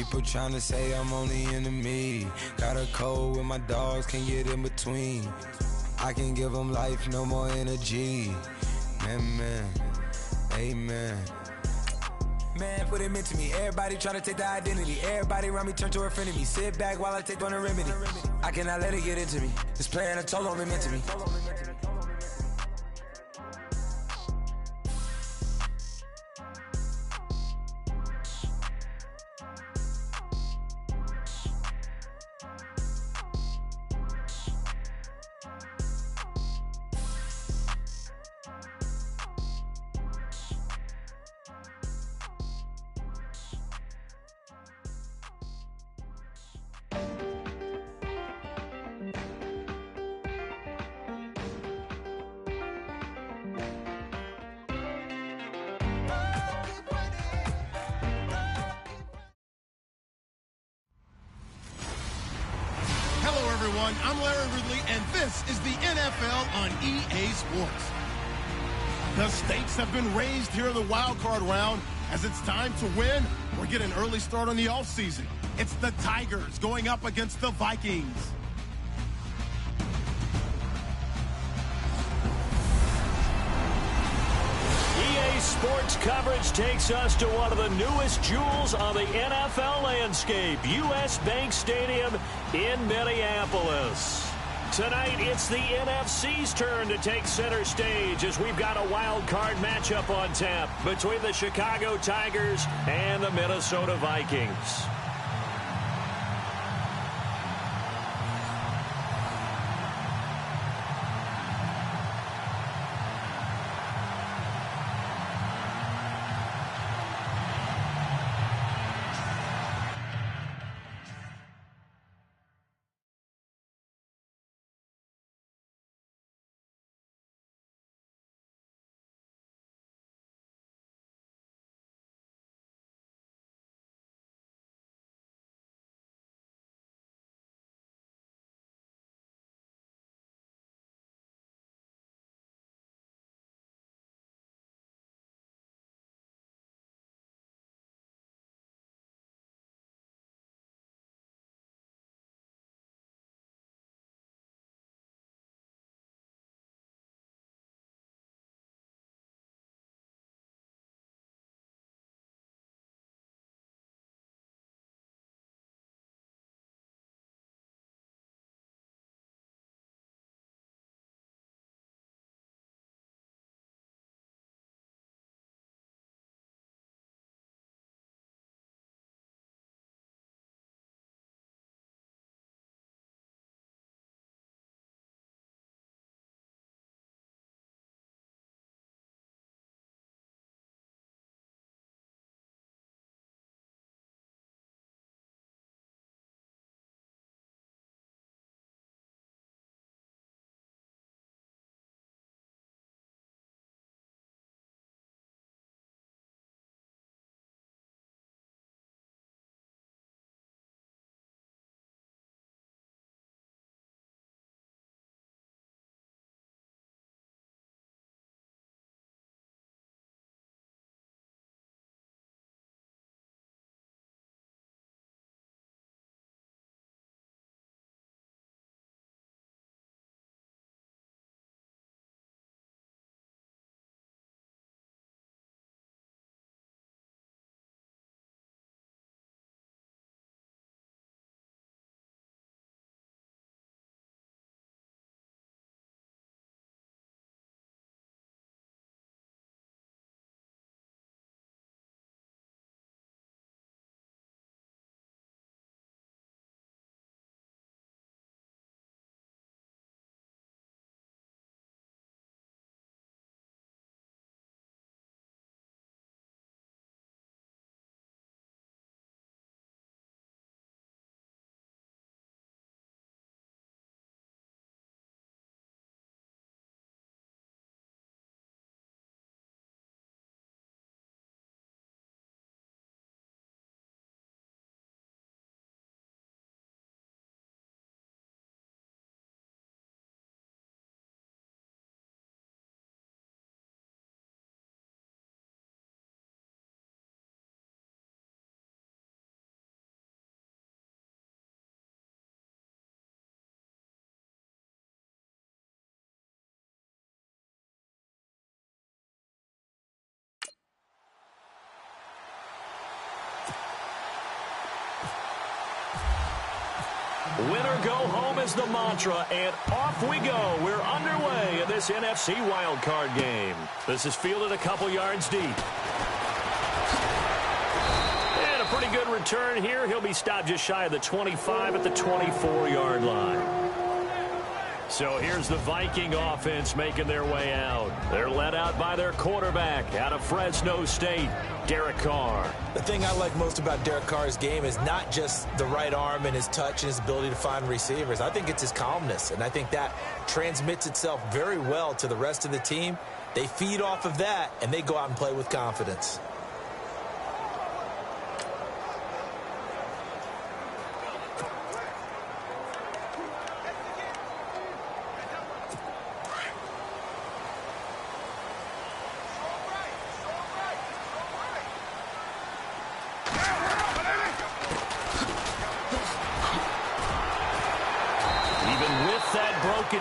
People trying to say I'm on the enemy. Got a code with my dogs, can't get in between. I can give them life, no more energy. Man, amen. Man, what it meant to me. Everybody try to take the identity. Everybody around me turn to a friend of me. Sit back while I take on a remedy. I cannot let it get into me. This playing a toll on me meant to me. Hello, everyone. I'm Larry Ridley, and this is the NFL on EA Sports. The stakes have been raised here in the wild card round as it's time to win or get an early start on the offseason. It's the Tigers going up against the Vikings. EA Sports coverage takes us to one of the newest jewels on the NFL landscape, US Bank Stadium in Minneapolis. Tonight, it's the NFC's turn to take center stage as we've got a wild card matchup on tap between the Chicago Tigers and the Minnesota Vikings. Win or go home is the mantra, and off we go. We're underway in this NFC wildcard game. This is fielded a couple yards deep. And a pretty good return here. He'll be stopped just shy of the 25 at the 24-yard line. So here's the Viking offense making their way out. They're led out by their quarterback out of Fresno State, Derek Carr. The thing I like most about Derek Carr's game is not just the right arm and his touch and his ability to find receivers. I think it's his calmness, and I think that transmits itself very well to the rest of the team. They feed off of that, and they go out and play with confidence.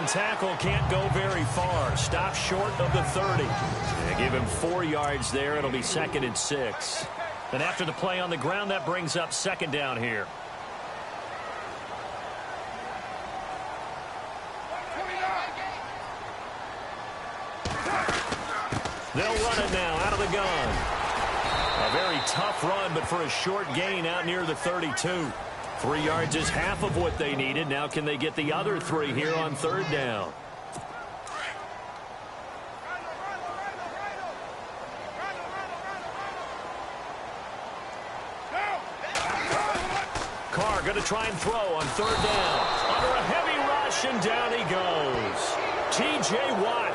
Tackle can't go very far. Stop short of the 30. They give him 4 yards there. It'll be 2nd and 6. And after the play on the ground, that brings up 2nd down here. They'll run it now out of the gun. A very tough run, but for a short gain out near the 32. 3 yards is half of what they needed. Now can they get the other 3 here on 3rd down? Carr going to try and throw on 3rd down. Under a heavy rush, and down he goes. T.J. Watt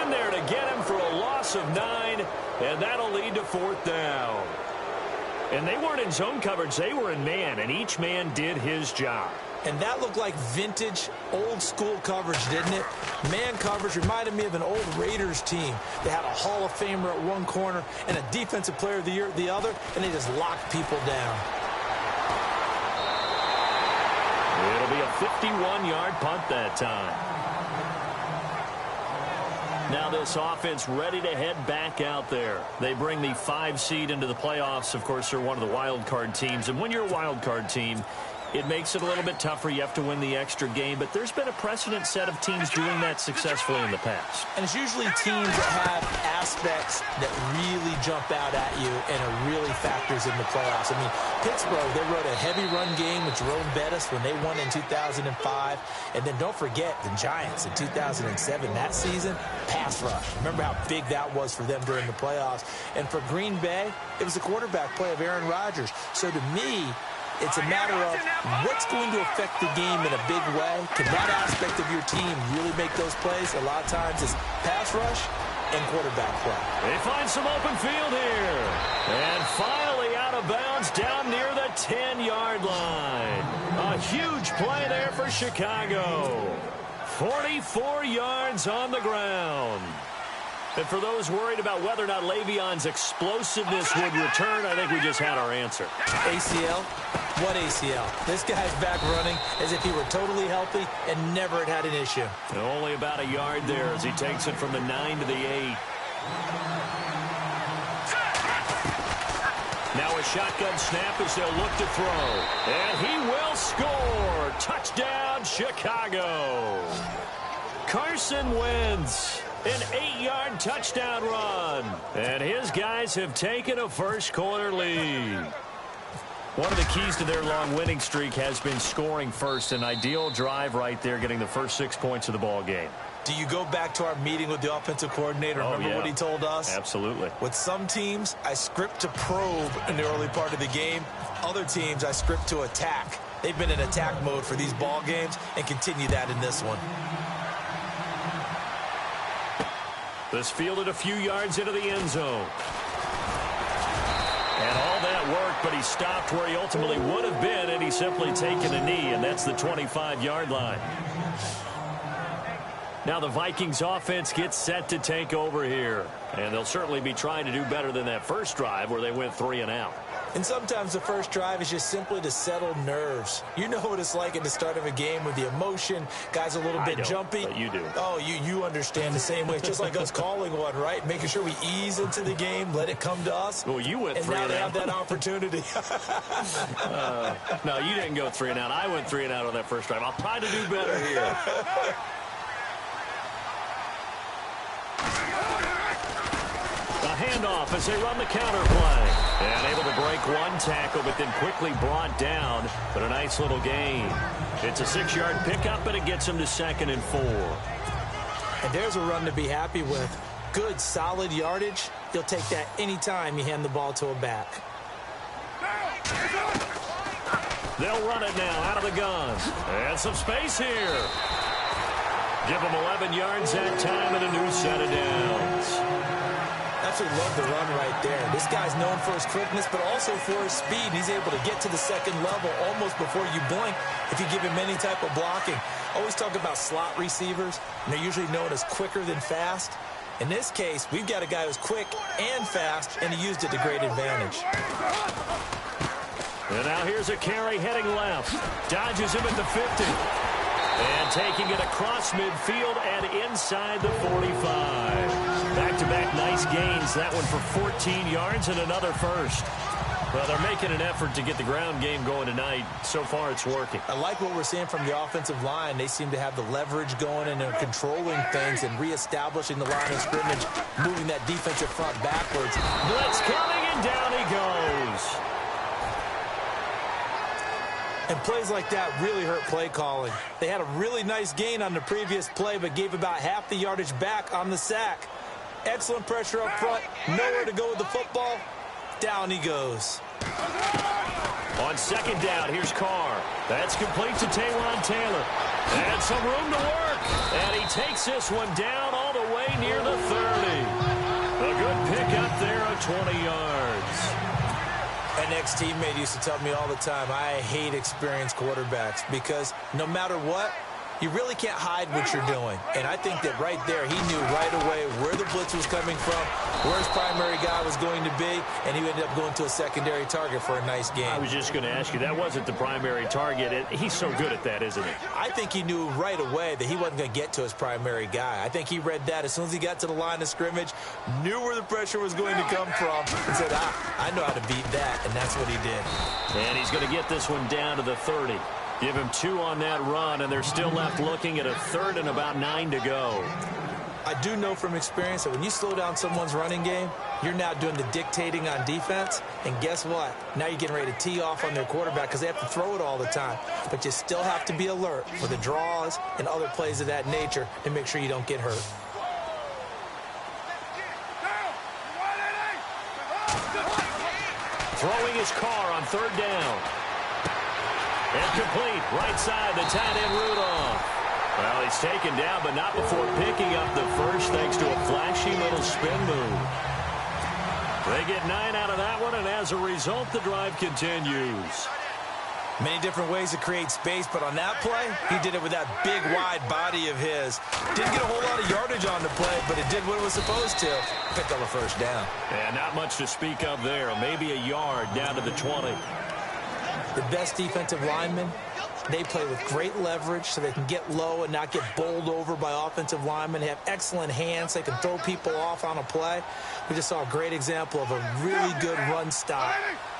in there to get him for a loss of 9, and that'll lead to 4th down. And they weren't in zone coverage. They were in man, and each man did his job. And that looked like vintage, old-school coverage, didn't it? Man coverage reminded me of an old Raiders team. They had a Hall of Famer at one corner and a Defensive Player of the Year at the other, and they just locked people down. It'll be a 51-yard punt that time. Now this offense ready to head back out there. They bring the 5 seed into the playoffs. Of course, they're one of the wild card teams. And when you're a wild card team, it makes it a little bit tougher. You have to win the extra game. But there's been a precedent set of teams doing that successfully in the past. And it's usually teams that have aspects that really jump out at you and it really factors in the playoffs. I mean, Pittsburgh, they rode a heavy run game with Jerome Bettis when they won in 2005. And then don't forget the Giants in 2007, that season, pass rush. Remember how big that was for them during the playoffs. And for Green Bay, it was the quarterback play of Aaron Rodgers. So to me, it's a matter of what's going to affect the game in a big way. Can that aspect of your team really make those plays? A lot of times it's pass rush and quarterback play. They find some open field here. And finally out of bounds down near the 10-yard line. A huge play there for Chicago. 44 yards on the ground. And for those worried about whether or not Le'Veon's explosiveness would return, I think we just had our answer. ACL? What ACL? This guy's back running as if he were totally healthy and never had an issue. And only about a yard there as he takes it from the 9 to the 8. Now a shotgun snap as they'll look to throw. And he will score. Touchdown, Chicago. Carson Wentz. An 8-yard touchdown run. And his guys have taken a first-quarter lead. One of the keys to their long winning streak has been scoring first. An ideal drive right there, getting the first 6 points of the ball game. Do you go back to our meeting with the offensive coordinator? Remember what he told us? Absolutely. With some teams, I script to probe in the early part of the game. Other teams, I script to attack. They've been in attack mode for these ball games and continue that in this one. This fielded a few yards into the end zone. And all that worked, but he stopped where he ultimately would have been, and he's simply taken a knee, and that's the 25-yard line. Now the Vikings offense gets set to take over here. And they'll certainly be trying to do better than that first drive where they went 3 and out. And sometimes the first drive is just simply to settle nerves. You know what it's like at the start of a game with the emotion. Guys a little bit jumpy. But you do. Oh, you understand the same way. It's just like us calling one, right? Making sure we ease into the game, let it come to us. Well, you went 3 and out. And now they have that opportunity. No, you didn't go 3 and out. I went 3 and out on that first drive. I'll try to do better here. A handoff as they run the counter play. And able to break one tackle, but then quickly brought down. But a nice little gain. It's a 6-yard pickup, and it gets him to 2nd and 4. And there's a run to be happy with. Good, solid yardage. You'll take that anytime you hand the ball to a back. They'll run it now out of the gun. And some space here. Give them 11 yards that time and a new set of downs. Absolutely love the run right there. This guy's known for his quickness, but also for his speed. He's able to get to the second level almost before you blink if you give him any type of blocking. Always talk about slot receivers, and they're usually known as quicker than fast. In this case, we've got a guy who's quick and fast, and he used it to great advantage. And now here's a carry heading left. Dodges him at the 50. And taking it across midfield and inside the 45. Back-to-back nice gains. That one for 14 yards and another first. Well, they're making an effort to get the ground game going tonight. So far, it's working. I like what we're seeing from the offensive line. They seem to have the leverage going and they're controlling things and reestablishing the line of scrimmage, moving that defensive front backwards. Blitz coming, and down he goes. And plays like that really hurt play calling. They had a really nice gain on the previous play, but gave about half the yardage back on the sack. Excellent pressure up front. Nowhere to go with the football. Down he goes. On second down, here's Carr. That's complete to Taywan Taylor. And some room to work. And he takes this one down all the way near the 30. A good pick up there of 20 yards. An ex-teammate used to tell me all the time, I hate experienced quarterbacks because no matter what, you really can't hide what you're doing. And I think that right there, he knew right away where the blitz was coming from, where his primary guy was going to be, and he ended up going to a secondary target for a nice game. I was just going to ask you, that wasn't the primary target. He's so good at that, isn't he? I think he knew right away that he wasn't going to get to his primary guy. I think he read that as soon as he got to the line of scrimmage, knew where the pressure was going to come from, and said, I know how to beat that, and that's what he did. And he's going to get this one down to the 30. Give him 2 on that run, and they're still left looking at a 3rd and about 9 to go. I do know from experience that when you slow down someone's running game, you're now doing the dictating on defense. And guess what? Now you're getting ready to tee off on their quarterback because they have to throw it all the time. But you still have to be alert for the draws and other plays of that nature to make sure you don't get hurt. Throwing his Carr on 3rd down. And complete, right side, the tight end Rudolph. Well, he's taken down, but not before picking up the first, thanks to a flashy little spin move. They get 9 out of that one, and as a result, the drive continues. Many different ways to create space, but on that play, he did it with that big, wide body of his. Didn't get a whole lot of yardage on the play, but it did what it was supposed to. Pick up a first down. And not much to speak of there. Maybe a yard down to the 20. The best defensive linemen, they play with great leverage so they can get low and not get bowled over by offensive linemen. They have excellent hands. They can throw people off on a play. We just saw a great example of a really good run stop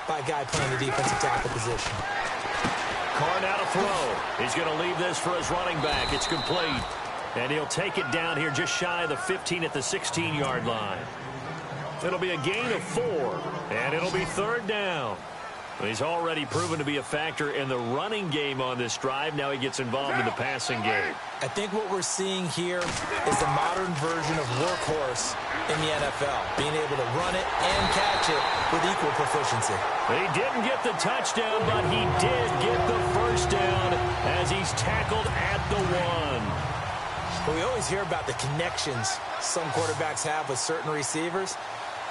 by a guy playing the defensive tackle position. Carr now to throw. He's going to leave this for his running back. It's complete. And he'll take it down here just shy of the 15 at the 16-yard line. It'll be a gain of 4, and it'll be 3rd down. He's already proven to be a factor in the running game on this drive. Now he gets involved in the passing game. I think what we're seeing here is the modern version of workhorse in the NFL, being able to run it and catch it with equal proficiency. He didn't get the touchdown, but he did get the first down as he's tackled at the 1. But we always hear about the connections some quarterbacks have with certain receivers.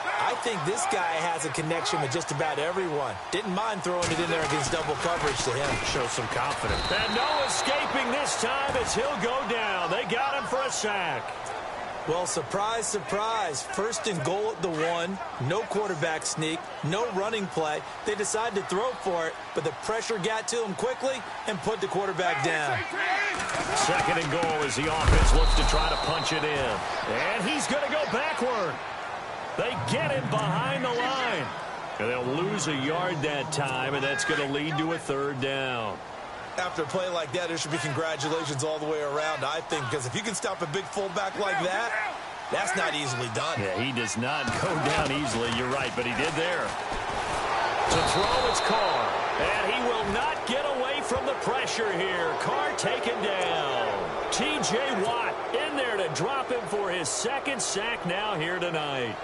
I think this guy has a connection with just about everyone. Didn't mind throwing it in there against double coverage to him. Shows some confidence. And no escaping this time as he'll go down. They got him for a sack. Well, surprise, surprise. First and goal at the 1. No quarterback sneak. No running play. They decided to throw for it, but the pressure got to them quickly and put the quarterback down. Second and goal as the offense looks to try to punch it in. And he's going to go backward. They get him behind the line. And they'll lose a yard that time, and that's going to lead to a third down. After a play like that, there should be congratulations all the way around, I think, because if you can stop a big fullback like that, that's not easily done. Yeah, he does not go down easily. You're right, but he did there. To throw, it's Carr. And he will not get away from the pressure here. Carr taken down. T.J. Watt in there to drop him for his second sack now here tonight.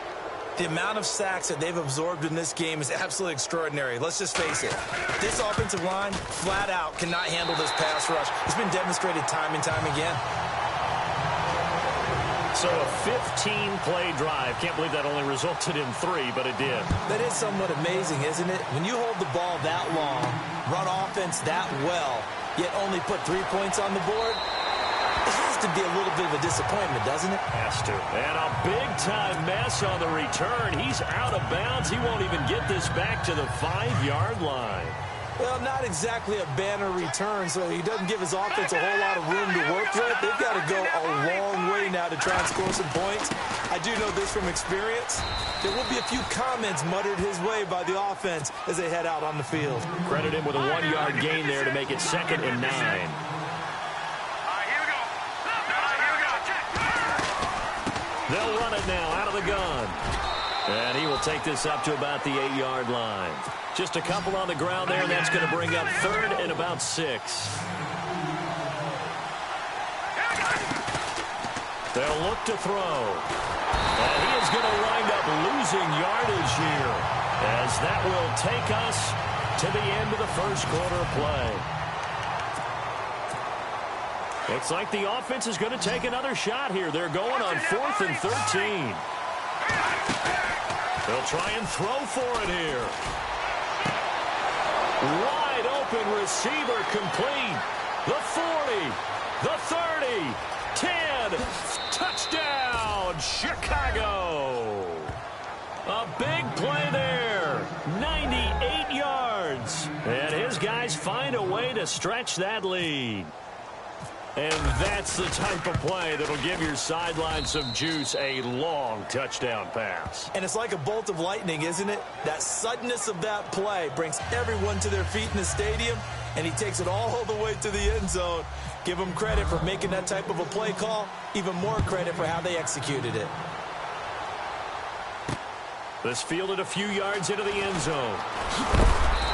The amount of sacks that they've absorbed in this game is absolutely extraordinary. Let's just face it. This offensive line, flat out, cannot handle this pass rush. It's been demonstrated time and time again. So a 15-play drive. Can't believe that only resulted in 3, but it did. That is somewhat amazing, isn't it? When you hold the ball that long, run offense that well, yet only put 3 points on the board, it has to be a little bit of a disappointment, doesn't it? Has to. And a big-time mess on the return. He's out of bounds. He won't even get this back to the 5-yard line. Well, not exactly a banner return, so he doesn't give his offense a whole lot of room to work with. They've got to go a long way now to try and score some points. I do know this from experience. There will be a few comments muttered his way by the offense as they head out on the field. Credit him with a 1-yard gain there to make it 2nd and 9. They'll run it now out of the gun. And he will take this up to about the 8-yard line. Just a couple on the ground there, and that's going to bring up 3rd and about 6. They'll look to throw. And he is going to wind up losing yardage here, as that will take us to the end of the first quarter of play. Looks like the offense is going to take another shot here. They're going on 4th and 13. They'll try and throw for it here. Wide open receiver complete. The 40, the 30, 10. Touchdown, Chicago. A big play there. 98 yards. And his guys find a way to stretch that lead. And that's the type of play that'll give your sideline some juice, a long touchdown pass. And it's like a bolt of lightning, isn't it? That suddenness of that play brings everyone to their feet in the stadium, and he takes it all the way to the end zone. Give him credit for making that type of a play call, even more credit for how they executed it. This fielded a few yards into the end zone.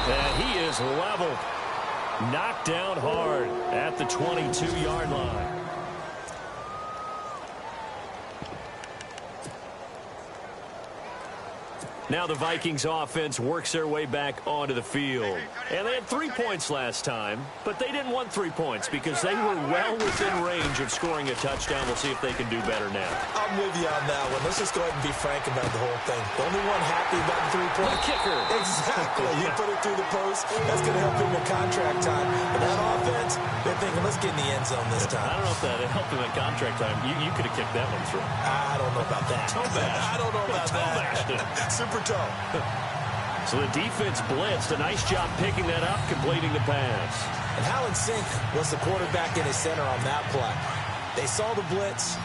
And he is leveled. Knocked down hard at the 22-yard line. Now the Vikings offense works their way back onto the field. And they had 3 points last time, but they didn't want 3 points because they were well within range of scoring a touchdown. We'll see if they can do better now. I'm with you on that one. Let's just go ahead and be frank about the whole thing. The only one happy about the 3-point. The kicker. Exactly. You put it through the post. That's going to help him with contract time. But that offense, they're thinking, let's get in the end zone this time. I don't know if that helped him at contract time. You could have kicked that one through. I don't know about that. Toe bash. I don't know about Toe that. bashed it. Super toe. So the defense blitzed. A nice job picking that up, completing the pass. And how in sync was the quarterback in his center on that play? They saw the blitz,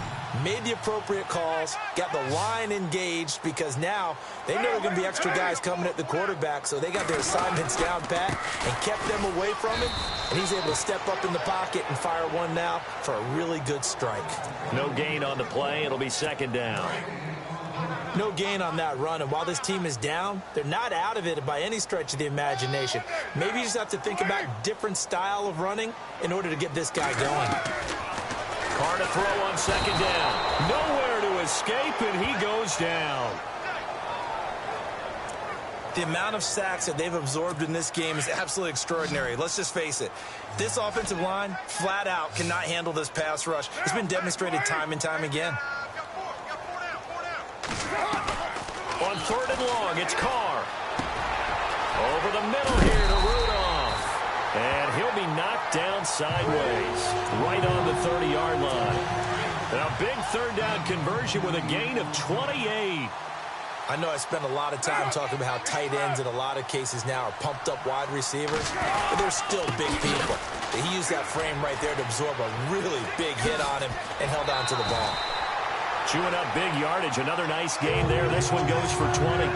made the appropriate calls, got the line engaged because now they know there are going to be extra guys coming at the quarterback, so they got their assignments down pat and kept them away from him, and he's able to step up in the pocket and fire one now for a really good strike. No gain on the play. It'll be 2nd down. No gain on that run, and while this team is down, they're not out of it by any stretch of the imagination. Maybe you just have to think about different style of running in order to get this guy going. Carr to throw on 2nd down. Nowhere to escape, and he goes down. The amount of sacks that they've absorbed in this game is absolutely extraordinary. Let's just face it. This offensive line, flat out, cannot handle this pass rush. It's been demonstrated time and time again. On 3rd and long, it's Carr. Over the middle here to Rudolph. And he'll be knocked down sideways, right on the 30-yard line. A big third down conversion with a gain of 28. I know I spend a lot of time talking about how tight ends in a lot of cases now are pumped up wide receivers, but they're still big people. He used that frame right there to absorb a really big hit on him and held on to the ball. Chewing up big yardage. Another nice gain there. This one goes for 20.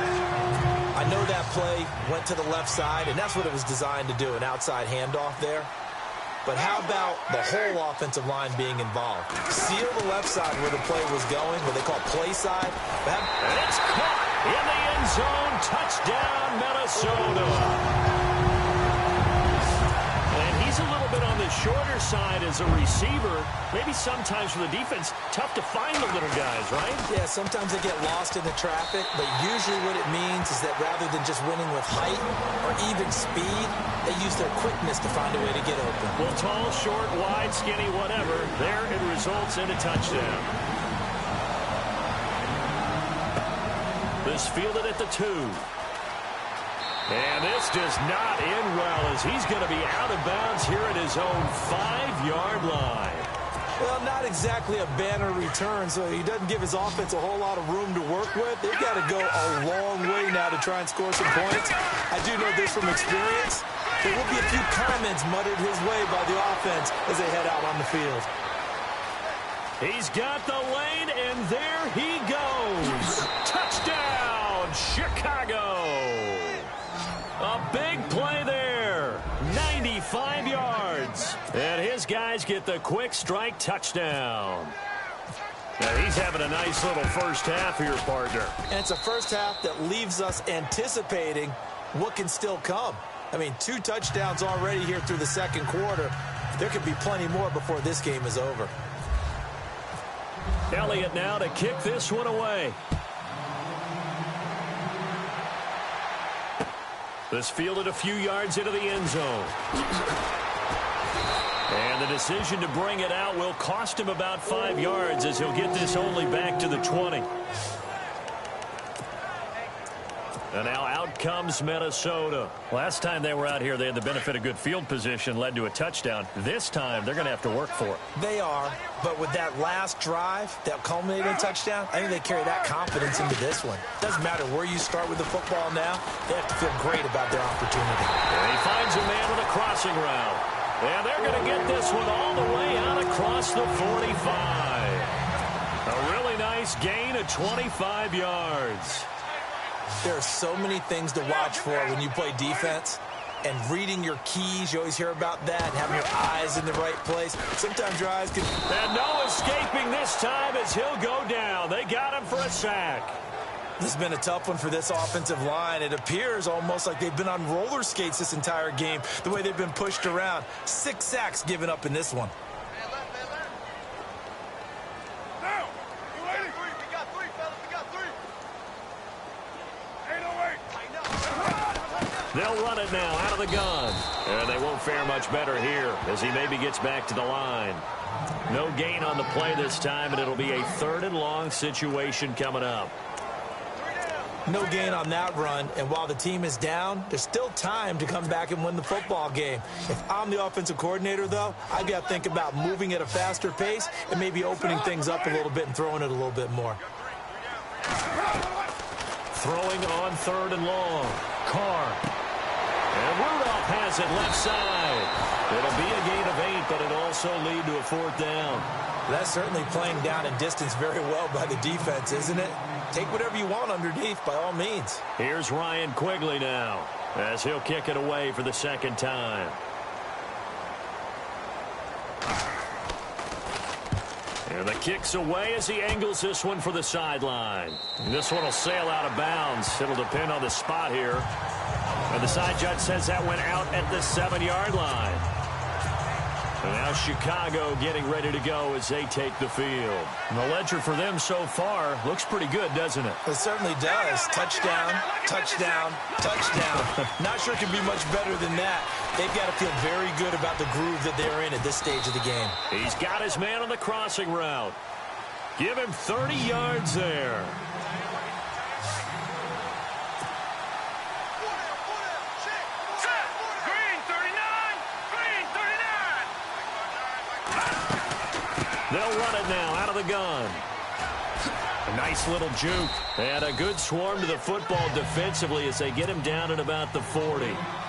I know that play went to the left side, and that's what it was designed to do, an outside handoff there. But how about the whole offensive line being involved? Seal the left side where the play was going, what they call play side. And it's caught in the end zone. Touchdown, Minnesota. And he's a little bit on the shorter side as a receiver. Maybe sometimes for the defense, tough to find the little guys, right? Yeah, sometimes they get lost in the traffic, but usually what it means is that rather than just winning with height or even speed, they use their quickness to find a way to get open. Well, tall, short, wide, skinny, whatever, there it results in a touchdown. This fielded at the 2. And this does not end well as he's going to be out of bounds here at his own 5-yard line. Well, not exactly a banner return, so he doesn't give his offense a whole lot of room to work with. They've got to go a long way now to try and score some points. I do know this from experience. There will be a few comments muttered his way by the offense as they head out on the field. He's got the lane, and there he goes. Touchdown, Chicago. A big play there. 95 yards. And his guys get the quick strike touchdown. Now he's having a nice little first half here, partner. And it's a first half that leaves us anticipating what can still come. I mean, 2 touchdowns already here through the second quarter. There could be plenty more before this game is over. Elliott now to kick this one away. This fielded a few yards into the end zone. And the decision to bring it out will cost him about 5 yards as he'll get this only back to the 20. And now out comes Minnesota. Last time they were out here, they had the benefit of good field position, led to a touchdown. This time, they're going to have to work for it. They are, but with that last drive, that culminating touchdown, I think they carry that confidence into this one. Doesn't matter where you start with the football now, they have to feel great about their opportunity. And he finds a man with a crossing route. And they're going to get this one all the way out across the 45. A really nice gain of 25 yards. There are so many things to watch for when you play defense. And reading your keys, you always hear about that, having your eyes in the right place. Sometimes your eyes can... And no escaping this time as he'll go down. They got him for a sack. This has been a tough one for this offensive line. It appears almost like they've been on roller skates this entire game, the way they've been pushed around. 6 sacks given up in this one. They'll run it now out of the gun. And they won't fare much better here as he maybe gets back to the line. No gain on the play this time, and it'll be a 3rd and long situation coming up. No gain on that run, and while the team is down, there's still time to come back and win the football game. If I'm the offensive coordinator, though, I've got to think about moving at a faster pace and maybe opening things up a little bit and throwing it a little bit more. Throwing on 3rd and long. Carr. And Rudolph has it left side. It'll be a gain of 8, but it'll also lead to a 4th down. That's certainly playing down in distance very well by the defense, isn't it? Take whatever you want underneath, by all means. Here's Ryan Quigley now, as he'll kick it away for the 2nd time. And the kick's away as he angles this one for the sideline. And this one will sail out of bounds. It'll depend on the spot here. And the side judge says that went out at the 7-yard line. And now Chicago getting ready to go as they take the field. And the ledger for them so far looks pretty good, doesn't it? It certainly does. Touchdown, touchdown, touchdown. Not sure it can be much better than that. They've got to feel very good about the groove that they're in at this stage of the game. He's got his man on the crossing route. Give him 30 yards there. They'll run it now out of the gun. A nice little juke. And a good swarm to the football defensively as they get him down at about the 40.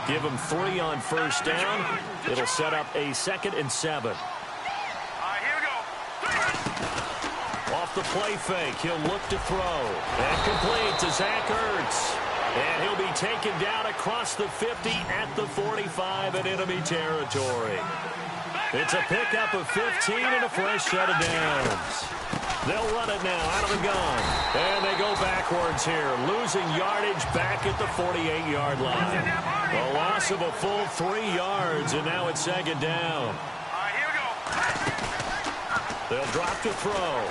Give him 3 on first down. It'll set up a 2nd and 7. Off the play fake, he'll look to throw. And complete to Zach Ertz. And he'll be taken down across the 50 at the 45 in enemy territory. It's a pickup of 15 and a fresh set of downs. They'll run it now out of the gun. And they go backwards here, losing yardage back at the 48-yard line. A loss of a full 3 yards, and now it's 2nd down. They'll drop to throw.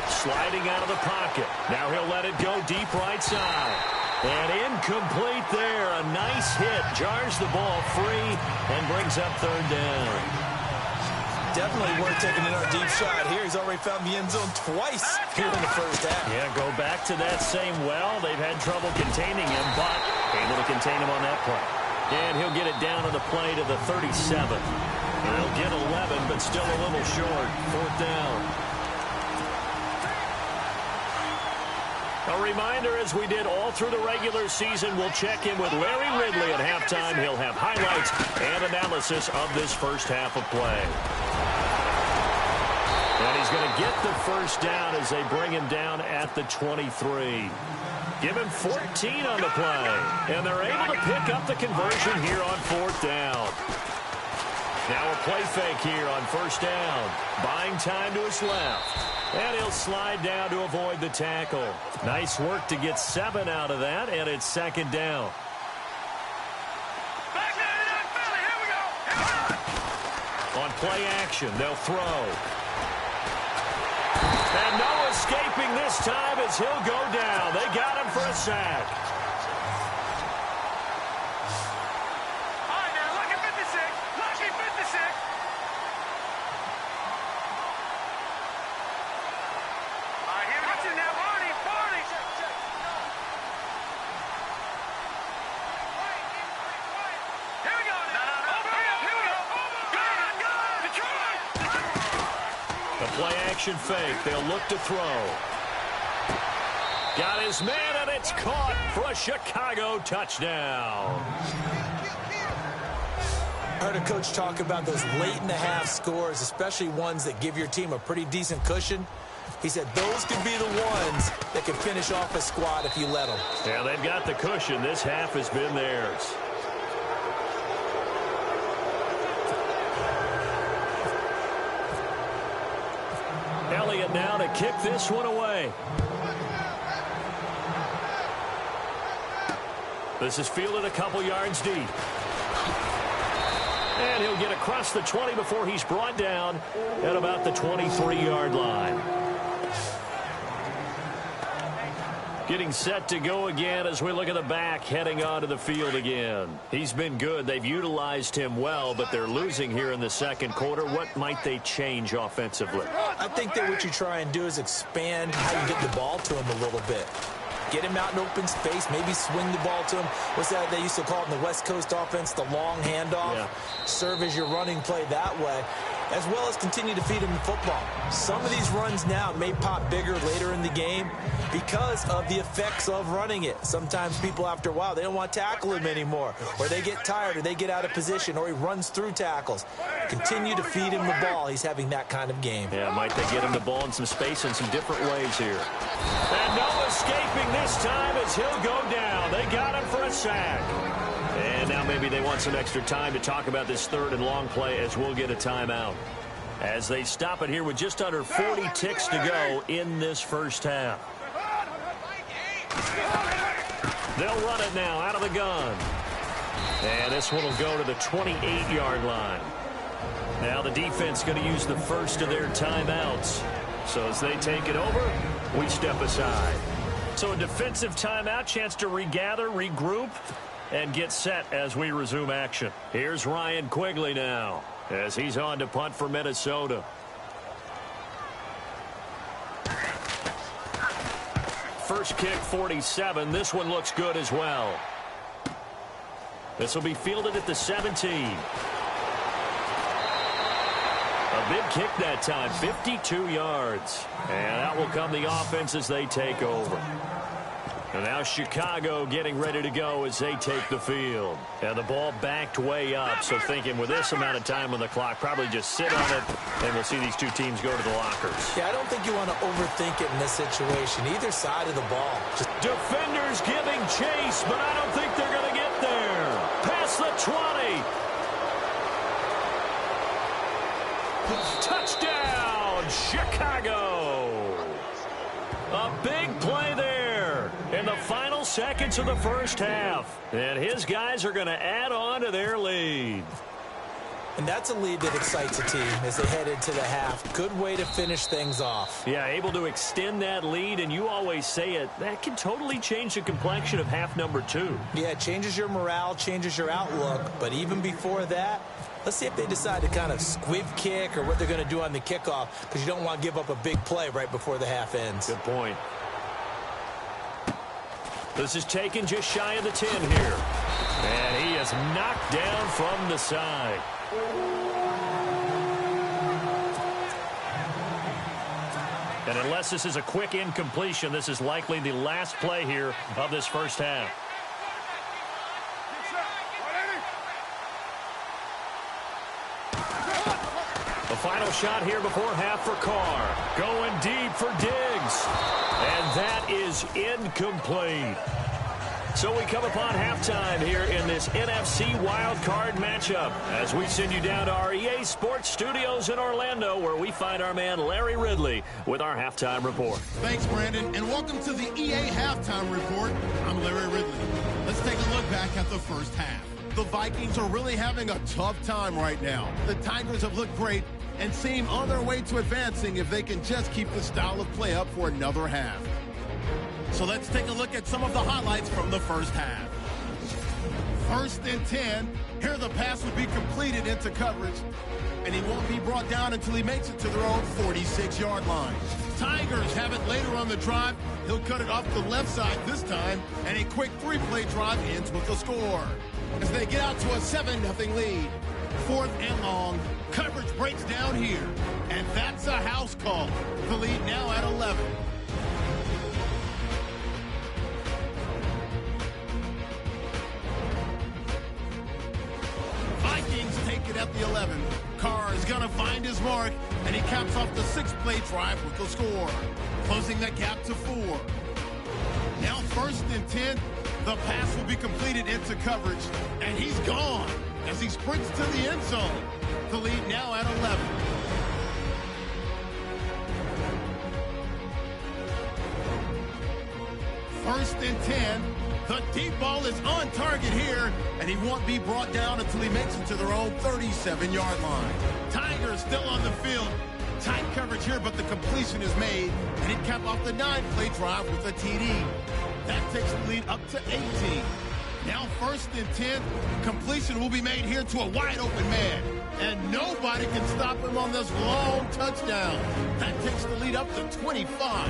Sliding out of the pocket. Now he'll let it go deep right side. And incomplete there. A nice hit. Jars the ball free and brings up 3rd down. Definitely worth taking another deep shot here. He's already found the end zone twice here in the first half. Yeah, go back to that same well. They've had trouble containing him, but able to contain him on that play. And he'll get it down on the play to the 37. They'll get 11, but still a little short. 4th down. A reminder, as we did all through the regular season, we'll check in with Larry Ridley at halftime. He'll have highlights and analysis of this first half of play. And he's going to get the first down as they bring him down at the 23. Give him 14 on the play. And they're able to pick up the conversion here on 4th down. Now a play fake here on first down. Buying time to his left. And he'll slide down to avoid the tackle. Nice work to get 7 out of that, and it's 2nd down. On play action, they'll throw. And no escaping this time as he'll go down. They got him for a sack. Play-action fake. They'll look to throw. Got his man, and it's caught for a Chicago touchdown. I heard a coach talk about those late-in-the-half scores, especially ones that give your team a pretty decent cushion. He said those could be the ones that can finish off a squad if you let them. Yeah, they've got the cushion. This half has been theirs. Elliott now to kick this one away. This is fielded a couple yards deep. And he'll get across the 20 before he's brought down at about the 23-yard line. Getting set to go again as we look at the back heading onto the field again. He's been good. They've utilized him well, but they're losing here in the second quarter. What might they change offensively? I think that what you try and do is expand how you get the ball to him a little bit. Get him out in open space, maybe swing the ball to him. What's that they used to call it in the West Coast offense, the long handoff? Yeah. Serve as your running play that way, as well as continue to feed him the football. Some of these runs now may pop bigger later in the game because of the effects of running it. Sometimes people, after a while, they don't want to tackle him anymore, or they get tired, or they get out of position, or he runs through tackles. Continue to feed him the ball. He's having that kind of game. Yeah, might they get him the ball in some space in some different ways here. And no escaping this time as he'll go down. They got him for a sack. And now maybe they want some extra time to talk about this third and long play as we'll get a timeout. As they stop it here with just under 40 ticks to go in this first half. They'll run it now out of the gun. And this one will go to the 28-yard line. Now the defense going to use the first of their timeouts. So as they take it over, we step aside. So a defensive timeout, chance to regather, regroup, and get set as we resume action. Here's Ryan Quigley now as he's on to punt for Minnesota. First kick, 47. This one looks good as well. This will be fielded at the 17. A big kick that time, 52 yards. And out will come the offense as they take over. And now Chicago getting ready to go as they take the field. And the ball backed way up, so thinking with this amount of time on the clock, probably just sit on it, and we'll see these two teams go to the lockers. Yeah, I don't think you want to overthink it in this situation. Either side of the ball. Defenders giving chase, but I don't think they're going to get there. Past the 20. Touchdown, Chicago. A big play there in the final seconds of the first half. And his guys are going to add on to their lead. And that's a lead that excites a team as they head into the half. Good way to finish things off. Yeah, able to extend that lead, and you always say it, that can totally change the complexion of half number 2. Yeah, it changes your morale, changes your outlook. But even before that, let's see if they decide to kind of squib kick or what they're going to do on the kickoff, because you don't want to give up a big play right before the half ends. Good point. This is taken just shy of the 10 here. And he is knocked down from the side. And unless this is a quick incompletion, this is likely the last play here of this first half. The final shot here before half for Carr. Going deep for Diggs. And that is incomplete. So we come upon halftime here in this NFC Wild Card matchup as we send you down to our EA Sports Studios in Orlando, where we find our man Larry Ridley with our halftime report. Thanks, Brandon, and welcome to the EA Halftime Report. I'm Larry Ridley. Let's take a look back at the first half. The Vikings are really having a tough time right now. The Tigers have looked great and seem on their way to advancing if they can just keep the style of play up for another half. So let's take a look at some of the highlights from the first half. 1st and 10. Here the pass would be completed into coverage, and he won't be brought down until he makes it to their own 46-yard line. Tigers have it later on the drive. He'll cut it off the left side this time, and a quick 3-play drive ends with a score. As they get out to a 7-0 lead. 4th and long. Coverage breaks down here, and that's a house call. The lead now at 11. Vikings take it at the 11. Carr is going to find his mark, and he caps off the 6-play drive with the score, closing the gap to 4. Now 1st and 10. The pass will be completed into coverage, and he's gone as he sprints to the end zone. The lead now at 11. First and 10. The deep ball is on target here, and he won't be brought down until he makes it to their own 37-yard line. Tigers still on the field. Tight coverage here, but the completion is made, and he capped off the 9-play drive with a TD. That takes the lead up to 18. Now 1st and 10. Completion will be made here to a wide-open man, and nobody can stop him on this long touchdown. That takes the lead up to 25.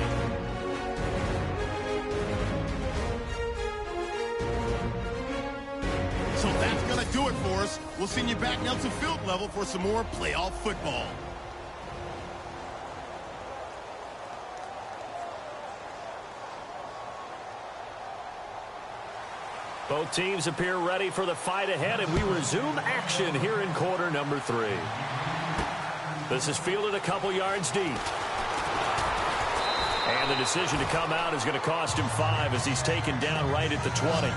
So that's going to do it for us. We'll send you back now to field level for some more playoff football. Both teams appear ready for the fight ahead, and we resume action here in quarter number 3. This is fielded a couple yards deep. And the decision to come out is going to cost him 5 as he's taken down right at the 20.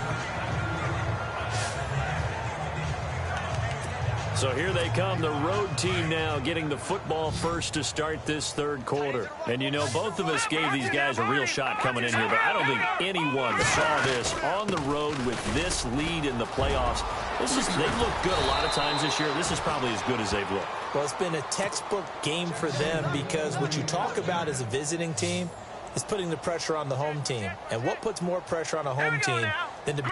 So here they come, the road team now getting the football first to start this third quarter. And you know, both of us gave these guys a real shot coming in here, but I don't think anyone saw this on the road with this lead in the playoffs. They've looked good a lot of times this year. This is probably as good as they've looked. Well, it's been a textbook game for them because what you talk about as a visiting team is putting the pressure on the home team. And what puts more pressure on a home team than to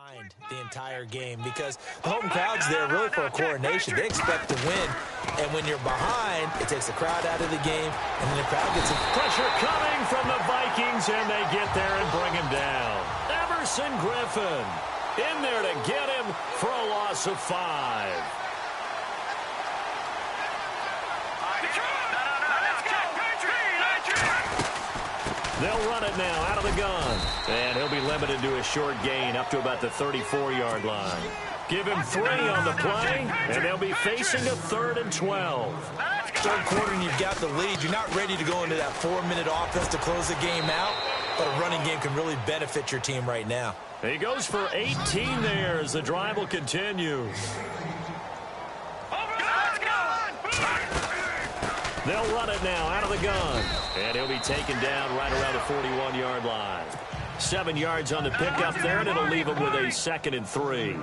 behind the entire game because the home crowd's there really for a coronation. They expect to win, and when you're behind, it takes the crowd out of the game, and then the crowd gets in. Pressure coming from the Vikings, and they get there and bring him down. Everson Griffin in there to get him for a loss of 5. They'll run it now out of the gun. And he'll be limited to a short gain up to about the 34-yard line. Give him 3 on the play, and they'll be facing a 3rd and 12. Third quarter, and you've got the lead. You're not ready to go into that 4-minute offense to close the game out, but a running game can really benefit your team right now. He goes for 18 there as the drive will continue. They'll run it now out of the gun. And he'll be taken down right around the 41-yard line. 7 yards on the pickup there, and it'll leave him with a 2nd and 3.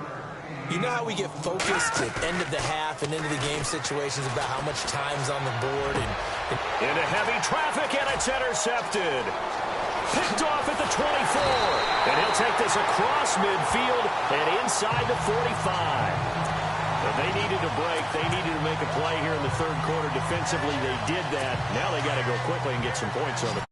You know how we get focused at end of the half and into the game situations about how much time's on the board. Into heavy traffic, and it's intercepted. Picked off at the 24. And he'll take this across midfield and inside the 45. But they needed a break. They needed to make a play here in the third quarter. Defensively, they did that. Now they got to go quickly and get some points on it.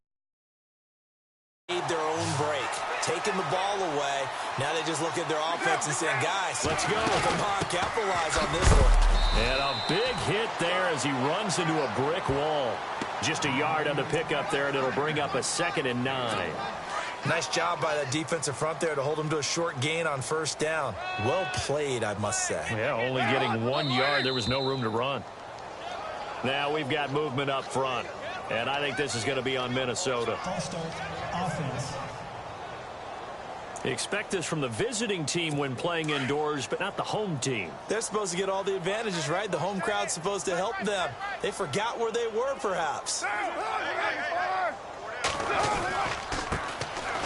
Made their own break, taking the ball away. Now they just look at their offense and saying, guys, let's go. Come on, capitalize on this one. And a big hit there as he runs into a brick wall. Just a yard on the pickup there, and it'll bring up a 2nd and 9. Nice job by that defensive front there to hold him to a short gain on first down. Well played, I must say. Yeah, only getting 1 yard. There was no room to run. Now we've got movement up front, and I think this is going to be on Minnesota. Start offense. Expect this from the visiting team when playing indoors, but not the home team. They're supposed to get all the advantages, right? The home crowd's supposed to help them. They forgot where they were, perhaps.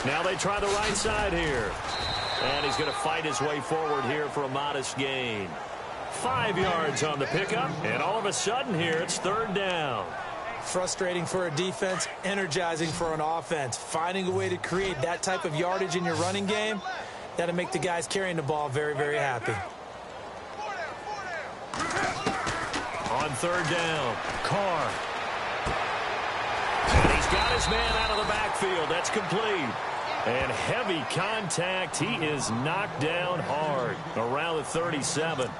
Now they try the right side here. And he's going to fight his way forward here for a modest gain. 5 yards on the pickup, and all of a sudden here it's 3rd down. Frustrating for a defense, energizing for an offense. Finding a way to create that type of yardage in your running game, that'll make the guys carrying the ball very, very happy. On 3rd down, Carr. And he's got his man out of the backfield. That's complete. And heavy contact. He is knocked down hard around the 37.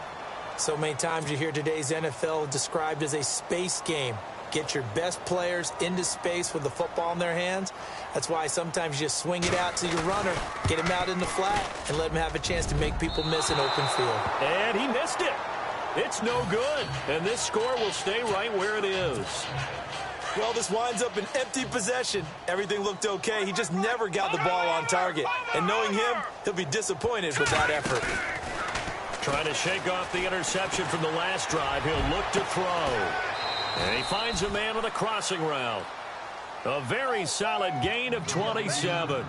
So many times you hear today's NFL described as a space game. Get your best players into space with the football in their hands. That's why sometimes you just swing it out to your runner, get him out in the flat, and let him have a chance to make people miss an open field. And he missed it. It's no good. And this score will stay right where it is. Well, this winds up an empty possession. Everything looked okay. He just never got the ball on target. And knowing him, he'll be disappointed with that effort. Trying to shake off the interception from the last drive. He'll look to throw. And he finds a man with a crossing route. A very solid gain of 27.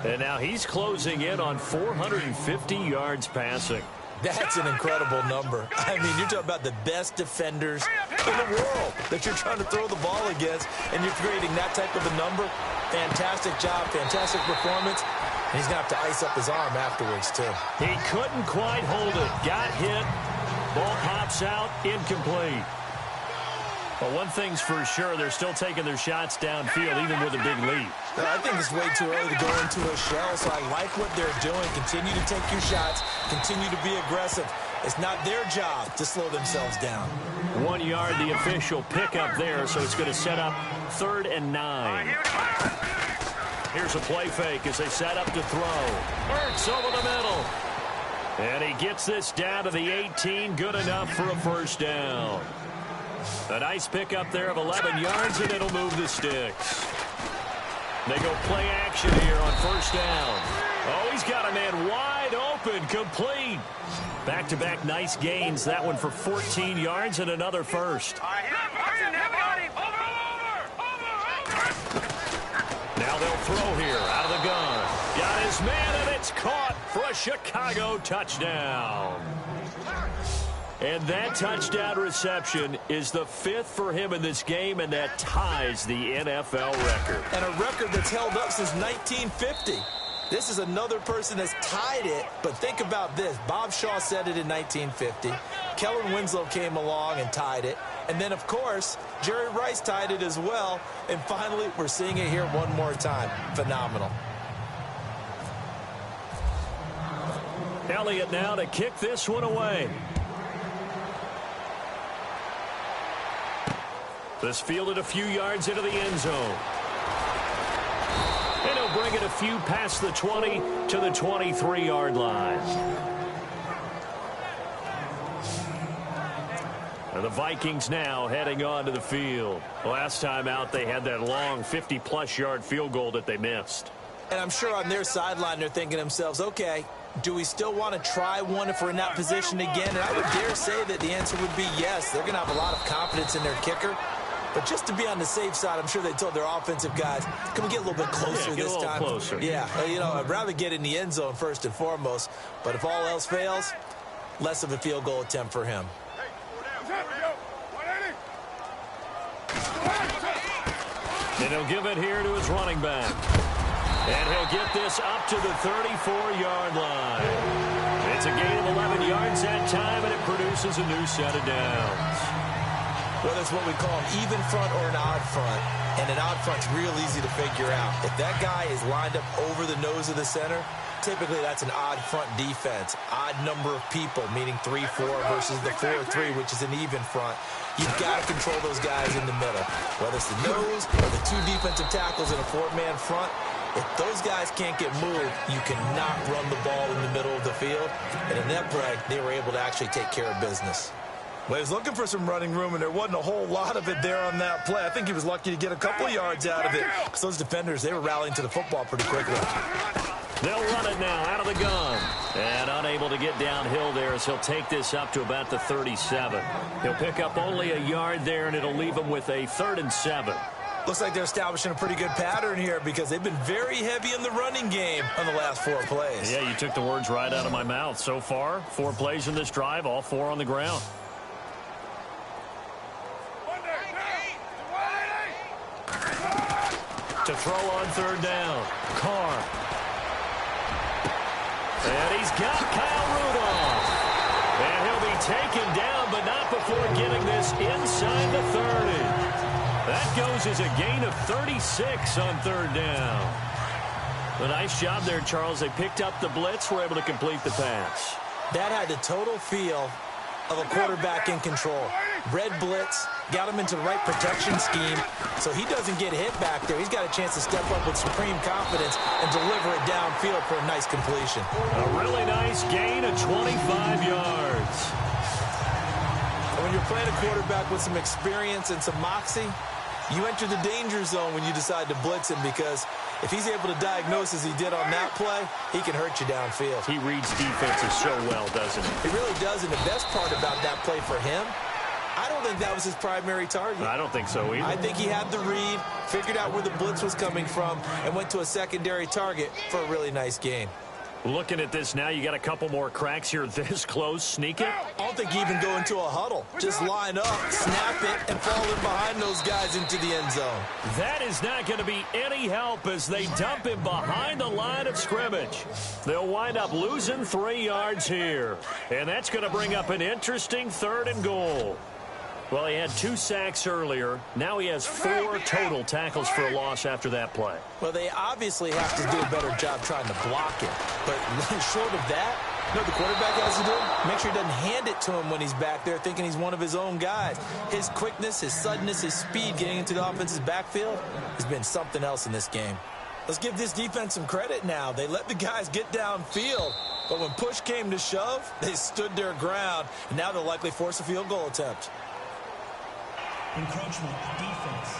And now he's closing in on 450 yards passing. That's an incredible number. I mean, you're talking about the best defenders in the world that you're trying to throw the ball against, and you're creating that type of a number. Fantastic job, fantastic performance. And he's going to have to ice up his arm afterwards, too. He couldn't quite hold it. Got hit. Ball pops out. Incomplete. But one thing's for sure, they're still taking their shots downfield, even with a big lead. I think it's way too early to go into a shell, so I like what they're doing. Continue to take your shots. Continue to be aggressive. It's not their job to slow themselves down. 1 yard, the official pickup there, so it's going to set up 3rd and 9. Here's a play fake as they set up to throw. Ertz over the middle. And he gets this down to the 18. Good enough for a first down. A nice pickup there of 11 yards, and it'll move the sticks. They go play action here on first down. Oh, he's got a man wide open, complete. Back-to-back nice gains. That one for 14 yards and another first. Now they'll throw here out of the gun. Got his man, and it's caught for a Chicago touchdown. And that touchdown reception is the 5th for him in this game, and that ties the NFL record. And a record that's held up since 1950. This is another person that's tied it, but think about this. Bob Shaw said it in 1950. Kellen Winslow came along and tied it. And then, of course, Jerry Rice tied it as well. And finally, we're seeing it here one more time. Phenomenal. Elliott now to kick this one away. This fielded a few yards into the end zone. And he'll bring it a few past the 20 to the 23-yard line. And the Vikings now heading onto the field. Last time out, they had that long 50-plus yard field goal that they missed. And I'm sure on their sideline, they're thinking to themselves, okay, do we still want to try one if we're in that position again? And I would dare say that the answer would be yes. They're going to have a lot of confidence in their kicker. But just to be on the safe side, I'm sure they told their offensive guys, can we get a little bit closer this time? Closer. Yeah, you know, I'd rather get in the end zone first and foremost. But if all else fails, less of a field goal attempt for him. And he'll give it here to his running back. And he'll get this up to the 34-yard line. It's a gain of 11 yards that time, and it produces a new set of downs. Whether it's what we call an even front or an odd front, and an odd front's real easy to figure out. If that guy is lined up over the nose of the center, typically that's an odd front defense. Odd number of people, meaning 3-4 versus the 4-3, which is an even front. You've got to control those guys in the middle. Whether it's the nose or the two defensive tackles in a four-man front, if those guys can't get moved, you cannot run the ball in the middle of the field. And in that play, they were able to actually take care of business. Well, he was looking for some running room, and there wasn't a whole lot of it there on that play. I think he was lucky to get a couple yards out of it, because those defenders, they were rallying to the football pretty quickly. They'll run it now out of the gun. And unable to get downhill there as he'll take this up to about the 37. He'll pick up only a yard there, and it'll leave him with a 3rd and 7. Looks like they're establishing a pretty good pattern here because they've been very heavy in the running game on the last 4 plays. Yeah, you took the words right out of my mouth. So far, 4 plays in this drive, all 4 on the ground. To throw on 3rd down. Carr. And he's got Kyle Rudolph. And he'll be taken down, but not before getting this inside the 30. That goes as a gain of 36 on 3rd down. A nice job there, Charles. They picked up the blitz, were able to complete the pass. That had the total feel of a quarterback in control. Red blitz, got him into the right protection scheme, so he doesn't get hit back there. He's got a chance to step up with supreme confidence and deliver it downfield for a nice completion. A really nice gain of 25 yards. When you're playing a quarterback with some experience and some moxie, you enter the danger zone when you decide to blitz him, because if he's able to diagnose as he did on that play, he can hurt you downfield. He reads defenses so well, doesn't he? He really does, and the best part about that play for him, I don't think that was his primary target. I don't think so either. I think he had the read, figured out where the blitz was coming from, and went to a secondary target for a really nice gain. Looking at this now, you got a couple more cracks here this close. Sneak it. I don't think you even go into a huddle. Just line up, snap it, and fall in behind those guys into the end zone. That is not going to be any help as they dump him behind the line of scrimmage. They'll wind up losing 3 yards here. And that's going to bring up an interesting 3rd and goal. Well, he had 2 sacks earlier. Now he has 4 total tackles for a loss after that play. Well, they obviously have to do a better job trying to block it. But short of that, you know what the quarterback has to do? Make sure he doesn't hand it to him when he's back there thinking he's one of his own guys. His quickness, his suddenness, his speed getting into the offense's backfield has been something else in this game. Let's give this defense some credit now. They let the guys get downfield, but when push came to shove, they stood their ground, and now they'll likely force a field goal attempt. Encroachment, defense.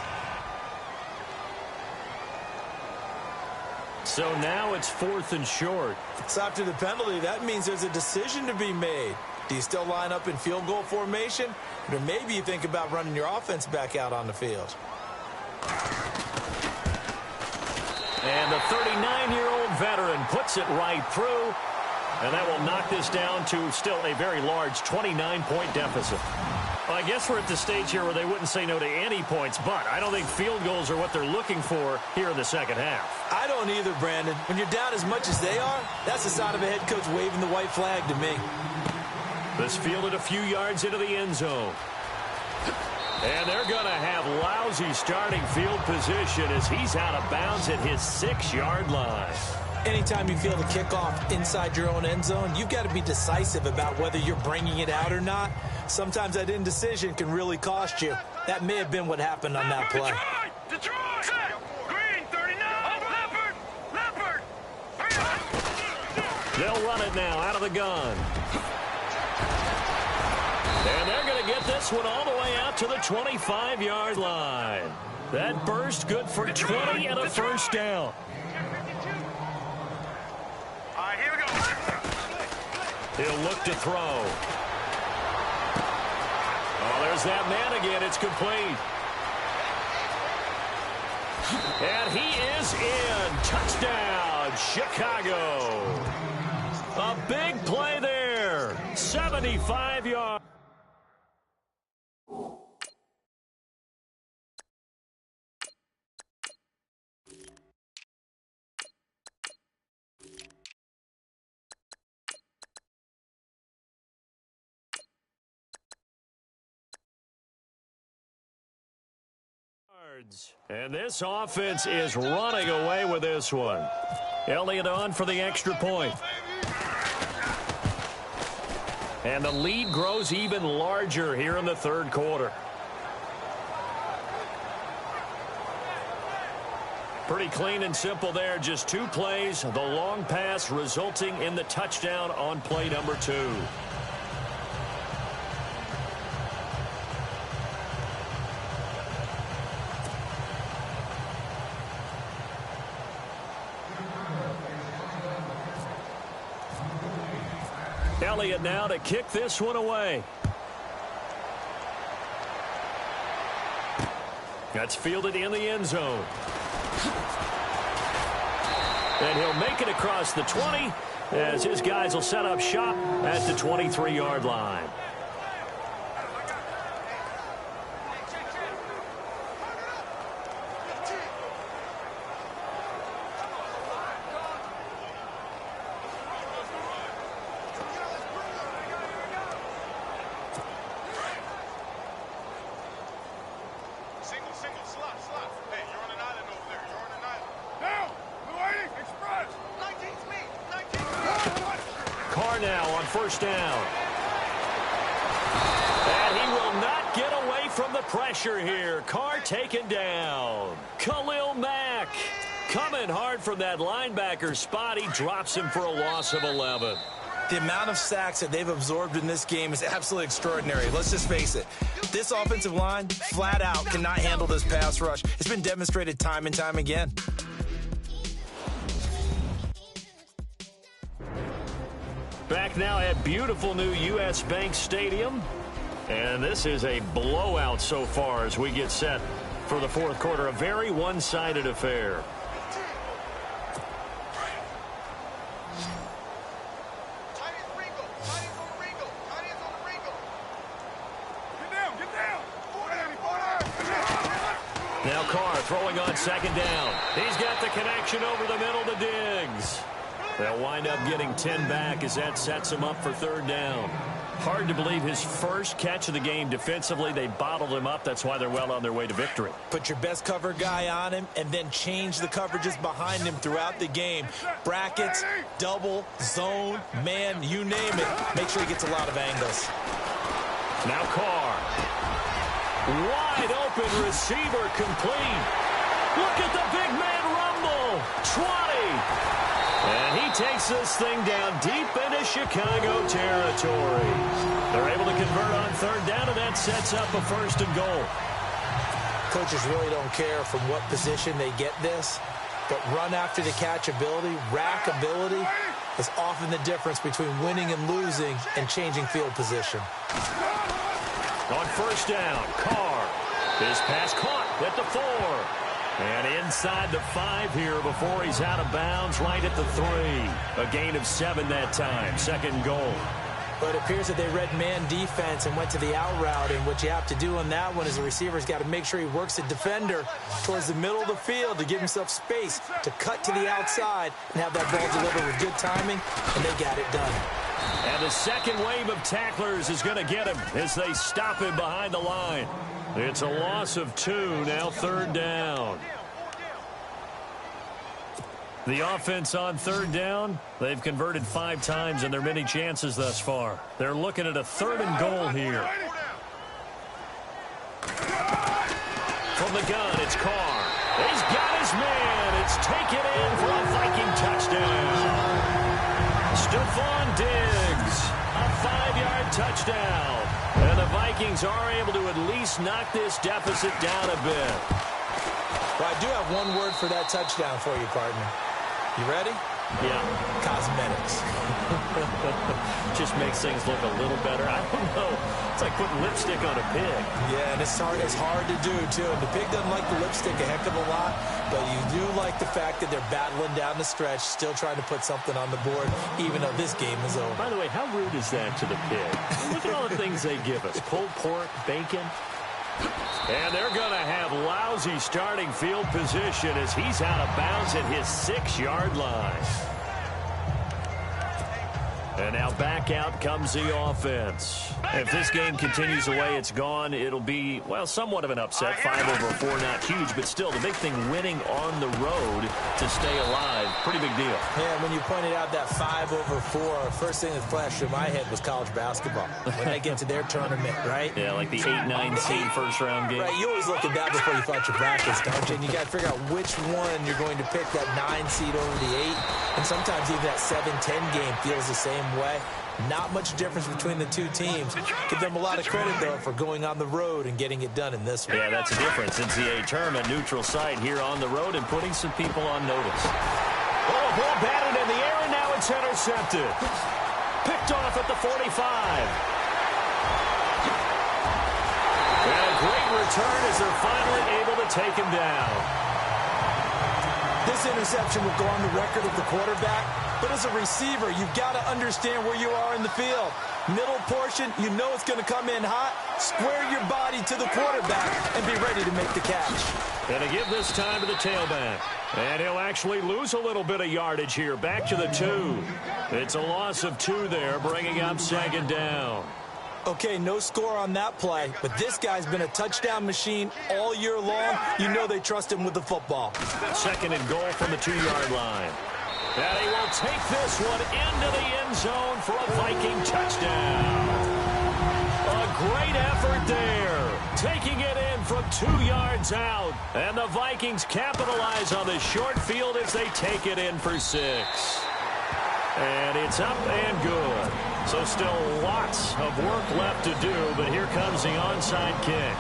So now it's 4th and short. So after the penalty, that means there's a decision to be made. Do you still line up in field goal formation? Or maybe you think about running your offense back out on the field. And the 39-year-old veteran puts it right through. And that will knock this down to still a very large 29-point deficit. Well, I guess we're at the stage here where they wouldn't say no to any points, but I don't think field goals are what they're looking for here in the second half. I don't either, Brandon. When you're down as much as they are, that's the sign of a head coach waving the white flag to me. This fielded a few yards into the end zone. And they're going to have lousy starting field position as he's out of bounds at his 6-yard line. Anytime you feel the kickoff inside your own end zone, you've got to be decisive about whether you're bringing it out or not. Sometimes that indecision can really cost you. That may have been what happened on that play. Detroit! Green, 39! Leopard! They'll run it now out of the gun. And they're going to get this one all the way out to the 25-yard line. That burst good for 20 and a first down. All right, here we go. He'll look to throw. Oh, there's that man again. It's complete. And he is in. Touchdown, Chicago. A big play there. 75 yards. And this offense is running away with this one. Elliott on for the extra point. And the lead grows even larger here in the third quarter. Pretty clean and simple there. Just 2 plays. The long pass resulting in the touchdown on play number 2. Elliott now to kick this one away. That's fielded in the end zone. And he'll make it across the 20 as his guys will set up shop at the 23-yard line. First down. And he will not get away from the pressure here. Carr taken down. Khalil Mack coming hard from that linebacker spot. He drops him for a loss of 11. The amount of sacks that they've absorbed in this game is absolutely extraordinary. Let's just face it. This offensive line, flat out, cannot handle this pass rush. It's been demonstrated time and time again. Back now at beautiful new U.S. Bank Stadium. And this is a blowout so far as we get set for the fourth quarter. A very one-sided affair. Now Carr throwing on second down. He's got the connection over the middle to Diggs. They'll wind up getting 10 back as that sets him up for third down. Hard to believe his first catch of the game defensively. They bottled him up. That's why they're well on their way to victory. Put your best cover guy on him and then change the coverages behind him throughout the game. Brackets, double, zone, man, you name it. Make sure he gets a lot of angles. Now Carr. Wide open receiver complete. Look at the big man rumble. 20. And he takes this thing down deep into Chicago territory. They're able to convert on third down, and that sets up a first and goal. Coaches really don't care from what position they get this, but run after the catch ability, rack ability, is often the difference between winning and losing and changing field position. On first down, Carr. His pass caught at the 4. And inside the 5 here before he's out of bounds right at the 3. A gain of 7 that time. Second goal. But it appears that they read man defense and went to the out route, and what you have to do on that one is the receiver's got to make sure he works the defender towards the middle of the field to give himself space to cut to the outside and have that ball delivered with good timing, and they got it done. And the second wave of tacklers is going to get him as they stop him behind the line. It's a loss of 2, now 3rd down. The offense on 3rd down, they've converted 5 times in their many chances thus far. They're looking at a 3rd and goal here. From the gun, it's Carr. He's got his man. It's taken in for a Viking touchdown. Stephon Diggs, a 5-yard touchdown. And the Vikings are able to at least knock this deficit down a bit. Well, I do have one word for that touchdown for you, partner. You ready? Yeah. Cosmetics. Just makes things look a little better. I don't know. It's like putting lipstick on a pig. Yeah, and it's hard to do, too. And the pig doesn't like the lipstick a heck of a lot, but you do like the fact that they're battling down the stretch, still trying to put something on the board, even though this game is over. By the way, how rude is that to the pig? Look at all the things they give us. Pulled pork, bacon. And they're going to have lousy starting field position as he's out of bounds at his 6-yard line. And now back out comes the offense. If this game continues the way it's gone, it'll be, well, somewhat of an upset. 5-4, not huge, but still, the big thing, winning on the road to stay alive. Pretty big deal. Yeah, when you pointed out that 5-4, first thing that flashed through my head was college basketball. When they get to their tournament, right? Yeah, like the 8-9 seed first-round game. Right, you always look at that before you thought your brackets, don't you? And you got to figure out which one you're going to pick, that 9 seed over the 8. And sometimes even that 7-10 game feels the same way. Not much difference between the two teams. Give them a lot of credit, though, for going on the road and getting it done in this one. Yeah, that's the difference. NCAA tournament, neutral site here on the road and putting some people on notice. Oh, ball batted in the air, and now it's intercepted. Picked off at the 45. And a great return as they're finally able to take him down. This interception will go on the record of the quarterback, but as a receiver, you've got to understand where you are in the field. Middle portion, you know it's going to come in hot. Square your body to the quarterback and be ready to make the catch. Going to give this time to the tailback. And he'll actually lose a little bit of yardage here. Back to the 2. It's a loss of 2 there, bringing up 2nd down. Okay, no score on that play, but this guy's been a touchdown machine all year long. You know they trust him with the football. 2nd and goal from the 2-yard line. And he will take this one into the end zone for a Viking touchdown. A great effort there. Taking it in from 2 yards out. And the Vikings capitalize on the short field as they take it in for 6. And it's up and good. So still lots of work left to do, but here comes the onside kick.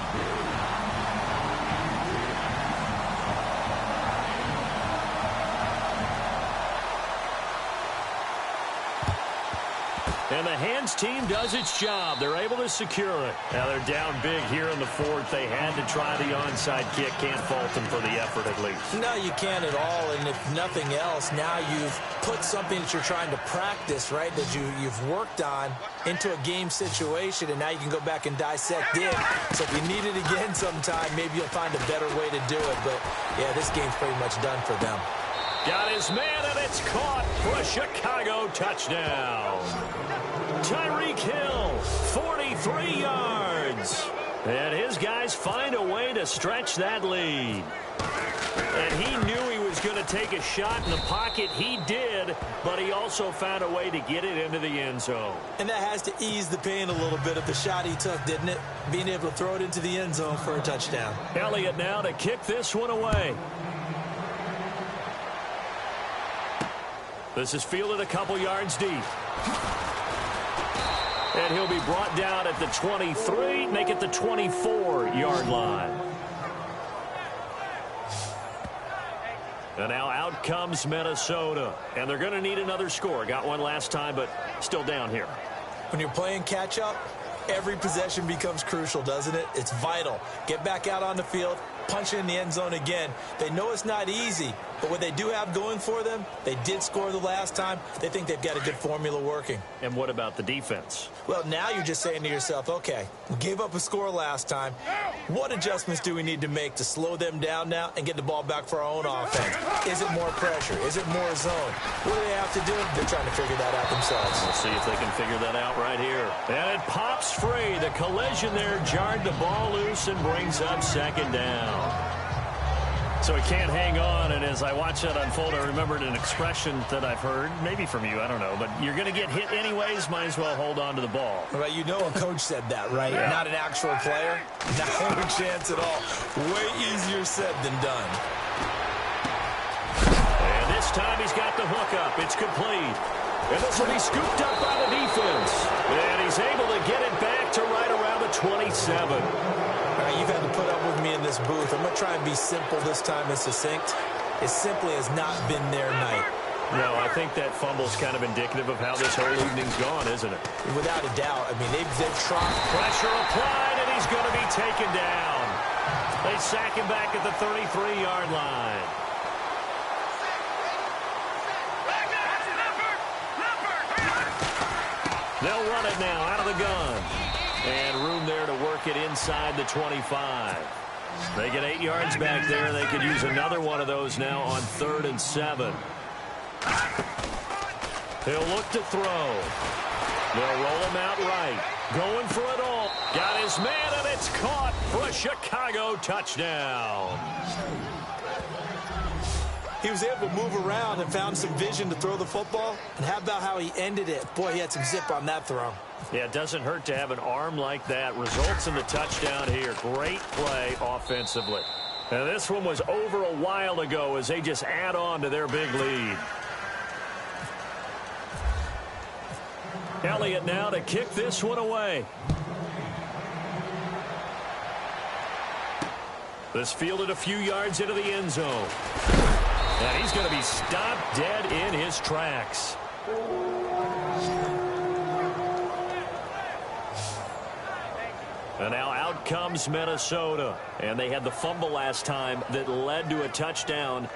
And the hands team does its job. They're able to secure it. Now they're down big here in the 4th. They had to try the onside kick. Can't fault them for the effort at least. No, you can't at all. And if nothing else, now you've put something that you're trying to practice, right, that you've worked on into a game situation, and now you can go back and dissect it. So if you need it again sometime, maybe you'll find a better way to do it. But, yeah, this game's pretty much done for them. Got his man, and it's caught for a Chicago touchdown. Tyreek Hill, 43 yards. And his guys find a way to stretch that lead. And he knew he was going to take a shot in the pocket. He did, but he also found a way to get it into the end zone. And that has to ease the pain a little bit of the shot he took, didn't it? Being able to throw it into the end zone for a touchdown. Elliott now to kick this one away. This is fielded a couple yards deep. And he'll be brought down at the 23, make it the 24-yard line. And now out comes Minnesota. And they're going to need another score. Got one last time, but still down here. When you're playing catch-up, every possession becomes crucial, doesn't it? It's vital. Get back out on the field, punch it in the end zone again. They know it's not easy, But what they do have going for them, they did score the last time. They think they've got a good formula working. And what about the defense? Well, now you're just saying to yourself, okay, we gave up a score last time. What adjustments do we need to make to slow them down now and get the ball back for our own offense? Is it more pressure? Is it more zone? What do they have to do? They're trying to figure that out themselves. We'll see if they can figure that out right here. And it pops free. The collision there jarred the ball loose and brings up second down. So he can't hang on, and as I watch that unfold, I remembered an expression that I've heard, maybe from you, I don't know, but you're going to get hit anyways, might as well hold on to the ball. Right, you know a coach said that, right? Yeah. Not an actual player. Not a chance at all. Way easier said than done. And this time he's got the hook up. It's complete. And this will be scooped up by the defense. And he's able to get it back to right around the 27. All right, you've had to put up with me in this booth. I'm going to try and be simple this time and succinct. It simply has not been their night. No, I think that fumble's kind of indicative of how this whole evening's gone, isn't it? Without a doubt. I mean, they've tried. Pressure applied, and he's going to be taken down. They sack him back at the 33-yard line. They'll run it now out of the gun. And room there to work it inside the 25. They get 8 yards back there. They could use another one of those now on 3rd and 7. He'll look to throw. They'll roll him out right. Going for it all. Got his man, and it's caught for a Chicago touchdown. He was able to move around and found some vision to throw the football. And how about how he ended it? Boy, he had some zip on that throw. Yeah, it doesn't hurt to have an arm like that. Results in the touchdown here. Great play offensively. And this one was over a while ago as they just add on to their big lead. Elliott now to kick this one away. This fielded a few yards into the end zone. And he's going to be stopped dead in his tracks. And now out comes Minnesota. And they had the fumble last time that led to a touchdown.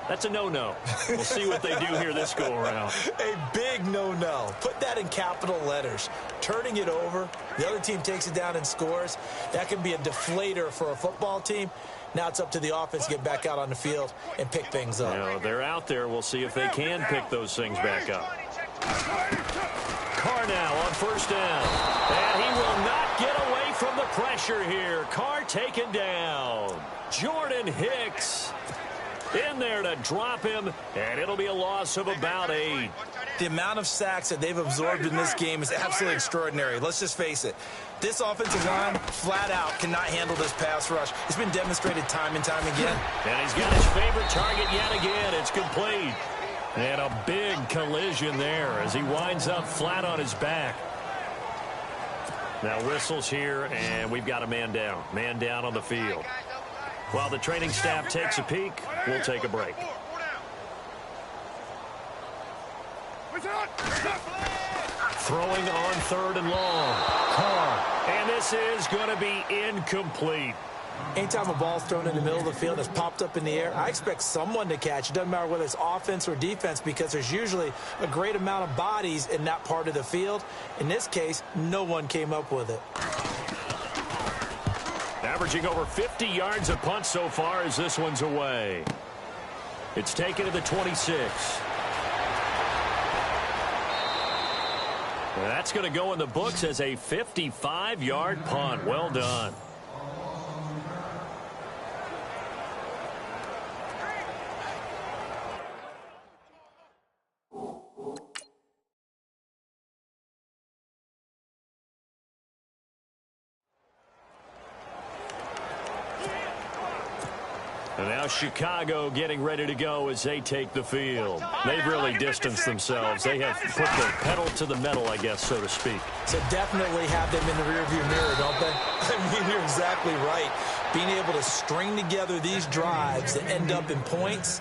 That's a no-no. We'll see what they do here this go-around. A big no-no. Put that in capital letters. Turning it over, the other team takes it down and scores. That can be a deflator for a football team. Now it's up to the offense to get back out on the field and pick things up. You know, they're out there. We'll see if they can pick those things back up. Carr now on 1st down. And he will not get away from the pressure here. Carr taken down. Jordan Hicks in there to drop him, and it'll be a loss of about 8. The amount of sacks that they've absorbed in this game is absolutely extraordinary. Let's just face it. This offensive line, flat out, cannot handle this pass rush. It's been demonstrated time and time again. And he's got his favorite target yet again. It's complete. And a big collision there as he winds up flat on his back. Now whistles here, and we've got a man down. Man down on the field. While the training staff takes a peek, we'll take a break. Throwing on 3rd and long. Carr. And this is going to be incomplete. Anytime a ball's thrown in the middle of the field that's popped up in the air, I expect someone to catch. It doesn't matter whether it's offense or defense because there's usually a great amount of bodies in that part of the field. In this case, no one came up with it. Averaging over 50 yards a punt so far as this one's away. It's taken to the 26. That's going to go in the books as a 55-yard punt. Well done. And now Chicago getting ready to go as they take the field. They've really distanced themselves. They have put the pedal to the metal, I guess, so to speak. So definitely have them in the rearview mirror, don't they? I mean, you're exactly right. Being able to string together these drives that end up in points,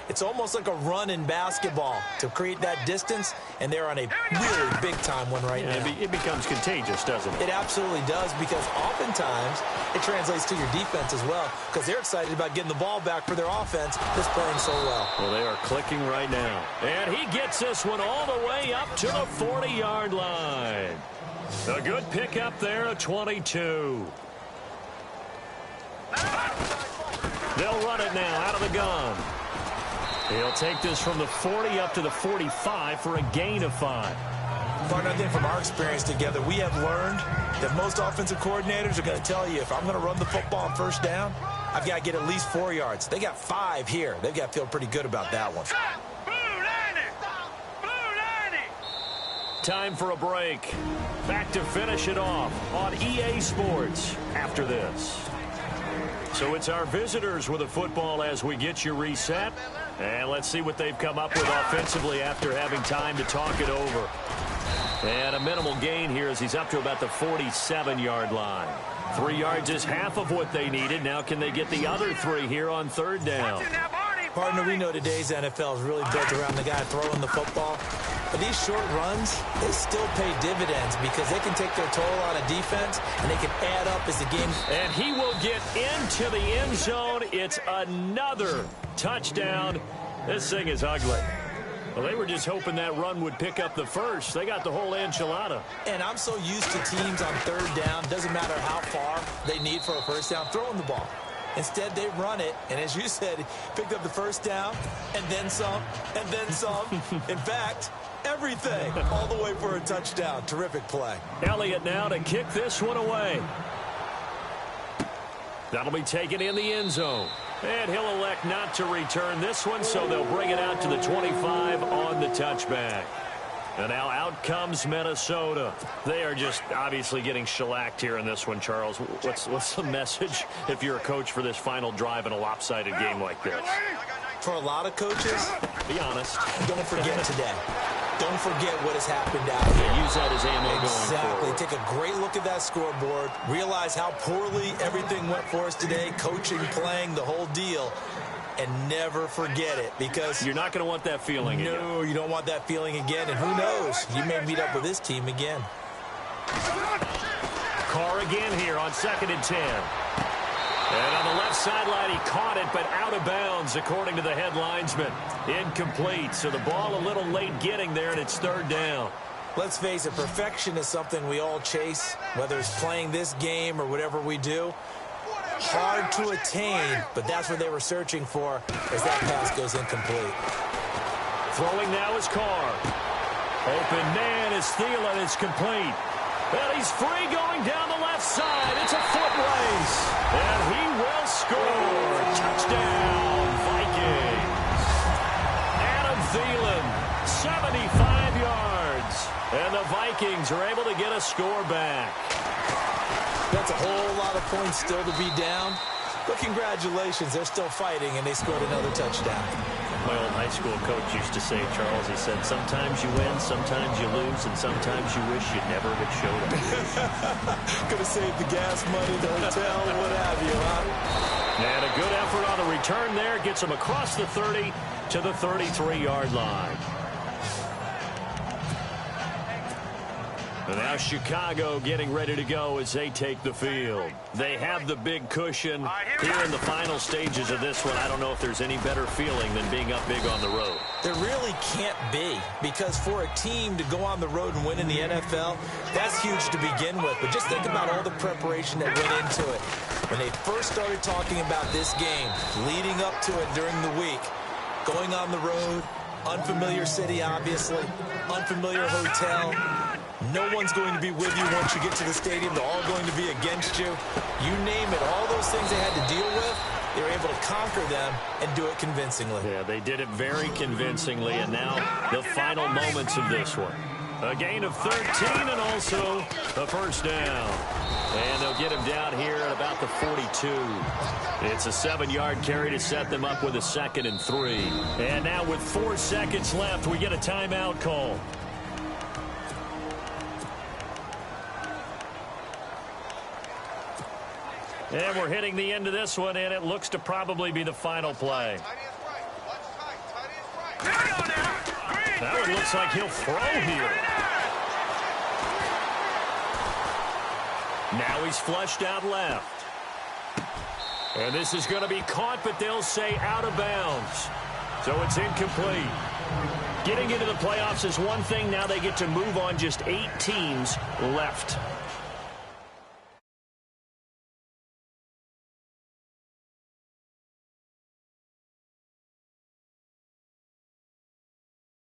It's almost like a run in basketball to create that distance, and they're on a really big-time one right now. It becomes contagious, doesn't it? It absolutely does, because oftentimes it translates to your defense as well, because they're excited about getting the ball back for their offense that's playing so well. Well, they are clicking right now. And he gets this one all the way up to the 40-yard line. A good pickup there at 22. They'll run it now out of the gun. He'll take this from the 40 up to the 45 for a gain of 5. Partner, I think from our experience together, we have learned that most offensive coordinators are going to tell you, if I'm going to run the football on first down, I've got to get at least 4 yards. They got 5 here. They've got to feel pretty good about that one. Time for a break. Back to finish it off on EA Sports after this. So it's our visitors with the football as we get you reset. And let's see what they've come up with offensively after having time to talk it over. And a minimal gain here as he's up to about the 47-yard line. 3 yards is half of what they needed. Now can they get the other 3 here on third down? Partner, we know today's NFL is really built around the guy throwing the football. But these short runs, they still pay dividends because they can take their toll on a defense and they can add up as the game. And he will get into the end zone. It's another touchdown. This thing is ugly. Well, they were just hoping that run would pick up the first. They got the whole enchilada. And I'm so used to teams on third down, doesn't matter how far they need for a first down, throwing the ball. Instead, they run it, and as you said, picked up the first down, and then some, and then some. In fact, everything, all the way for a touchdown. Terrific play. Elliott now to kick this one away. That'll be taken in the end zone. And he'll elect not to return this one, so they'll bring it out to the 25 on the touchback. And now out comes Minnesota. They are just obviously getting shellacked here in this one, Charles. What's the message if you're a coach for this final drive in a lopsided game like this? For a lot of coaches, be honest. Don't forget today. Don't forget what has happened out here. Use that as ammo exactly. going forward. Take a great look at that scoreboard. Realize how poorly everything went for us today. Coaching, playing, the whole deal. And never forget it, because you're not going to want that feeling again. No, you don't want that feeling again. And who knows? You may meet up with this team again. Carr again here on 2nd and 10. And on the left sideline, he caught it, but out of bounds, according to the head linesman. Incomplete, so the ball a little late getting there, and it's third down. Let's face it, perfection is something we all chase, whether it's playing this game or whatever we do. Hard to attain, but that's what they were searching for as that pass goes incomplete. Throwing now is Carr. Open man is Thielen. It's complete. And he's free going down the left side. It's a foot race. And he will score. Touchdown, Vikings. Adam Thielen, 75 yards. And the Vikings are able to get a score back. That's a whole lot of points still to be down. But congratulations, they're still fighting, and they scored another touchdown. My old high school coach used to say, Charles, he said, sometimes you win, sometimes you lose, and sometimes you wish you never had showed up. Could have saved the gas money, the hotel, what have you, huh? And a good effort on the return there. Gets him across the 30 to the 33-yard line. And now Chicago getting ready to go as they take the field. They have the big cushion here in the final stages of this one. I don't know if there's any better feeling than being up big on the road. There really can't be, because for a team to go on the road and win in the NFL, that's huge to begin with. But just think about all the preparation that went into it. When they first started talking about this game, leading up to it during the week, going on the road, unfamiliar city, obviously, unfamiliar hotel. No one's going to be with you once you get to the stadium. They're all going to be against you. You name it, all those things they had to deal with, they were able to conquer them and do it convincingly. Yeah, they did it very convincingly, and now the final moments of this one. A gain of 13 and also a first down. And they'll get him down here at about the 42. It's a 7-yard carry to set them up with a 2nd and 3. And now with 4 seconds left, we get a timeout call. And we're hitting the end of this one, and it looks to probably be the final play. That one looks like he'll throw here. Now he's flushed out left. And this is going to be caught, but they'll say out of bounds. So it's incomplete. Getting into the playoffs is one thing. Now they get to move on. Just 8 teams left.